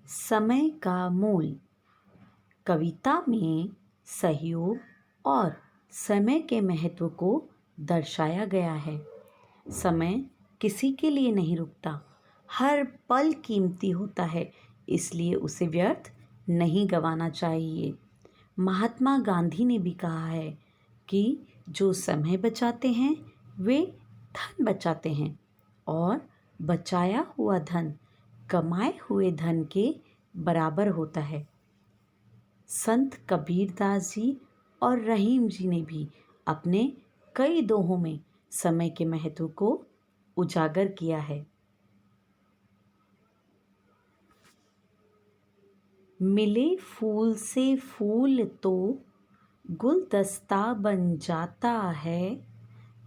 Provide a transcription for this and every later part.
समय का मूल। कविता में सहयोग और समय के महत्व को दर्शाया गया है। समय किसी के लिए नहीं रुकता, हर पल कीमती होता है, इसलिए उसे व्यर्थ नहीं गंवाना चाहिए। महात्मा गांधी ने भी कहा है कि जो समय बचाते हैं वे धन बचाते हैं और बचाया हुआ धन कमाए हुए धन के बराबर होता है। संत कबीरदास जी और रहीम जी ने भी अपने कई दोहों में समय के महत्व को उजागर किया है। मिले फूल से फूल तो गुलदस्ता बन जाता है,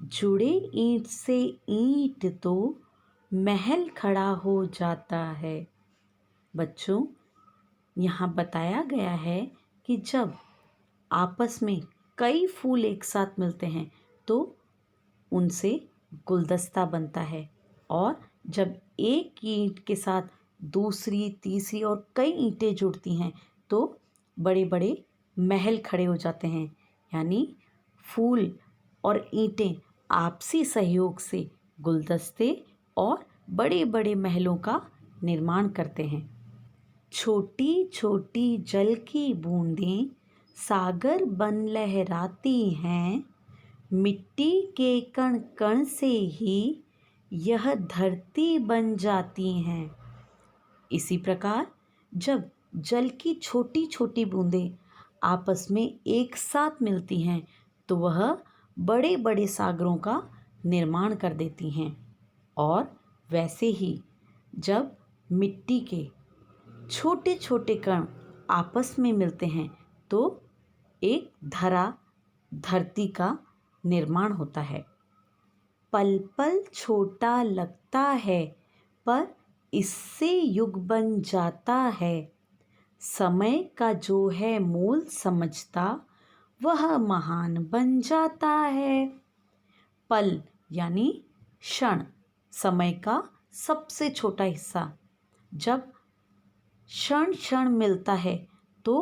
जुड़े ईंट से ईंट तो महल खड़ा हो जाता है। बच्चों, यहाँ बताया गया है कि जब आपस में कई फूल एक साथ मिलते हैं तो उनसे गुलदस्ता बनता है, और जब एक ईंट के साथ दूसरी, तीसरी और कई ईंटें जुड़ती हैं तो बड़े बड़े महल खड़े हो जाते हैं। यानी फूल और ईंटें आपसी सहयोग से गुलदस्ते और बड़े बड़े महलों का निर्माण करते हैं। छोटी छोटी जल की बूंदें सागर बन लहराती हैं, मिट्टी के कण कण से ही यह धरती बन जाती हैं। इसी प्रकार जब जल की छोटी छोटी बूंदें आपस में एक साथ मिलती हैं तो वह बड़े बड़े सागरों का निर्माण कर देती हैं। और वैसे ही जब मिट्टी के छोटे छोटे कण आपस में मिलते हैं तो एक धरती का निर्माण होता है। पल पल छोटा लगता है पर इससे युग बन जाता है, समय का जो है मोल समझता वह महान बन जाता है। पल यानी क्षण, समय का सबसे छोटा हिस्सा। जब क्षण क्षण मिलता है तो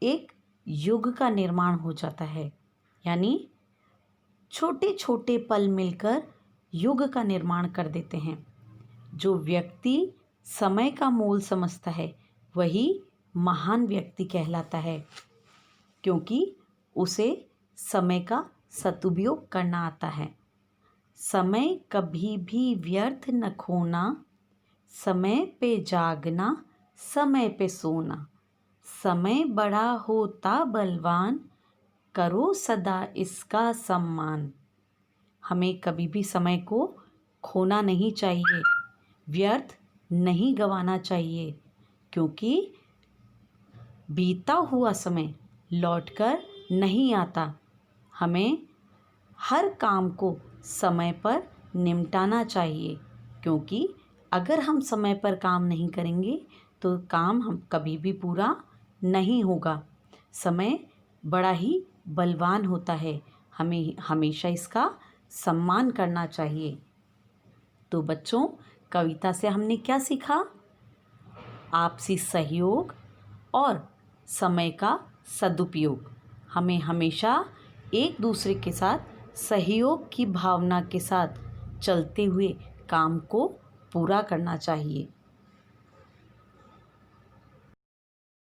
एक युग का निर्माण हो जाता है। यानी छोटे छोटे पल मिलकर युग का निर्माण कर देते हैं। जो व्यक्ति समय का मोल समझता है वही महान व्यक्ति कहलाता है, क्योंकि उसे समय का सदुपयोग करना आता है। समय कभी भी व्यर्थ न खोना, समय पे जागना, समय पे सोना। समय बड़ा होता बलवान, करो सदा इसका सम्मान। हमें कभी भी समय को खोना नहीं चाहिए, व्यर्थ नहीं गंवाना चाहिए, क्योंकि बीता हुआ समय लौटकर नहीं आता। हमें हर काम को समय पर निपटाना चाहिए, क्योंकि अगर हम समय पर काम नहीं करेंगे तो काम हम कभी भी पूरा नहीं होगा। समय बड़ा ही बलवान होता है, हमें हमेशा इसका सम्मान करना चाहिए। तो बच्चों, कविता से हमने क्या सीखा? आपसी सहयोग और समय का सदुपयोग। हमें हमेशा एक दूसरे के साथ सहयोग की भावना के साथ चलते हुए काम को पूरा करना चाहिए।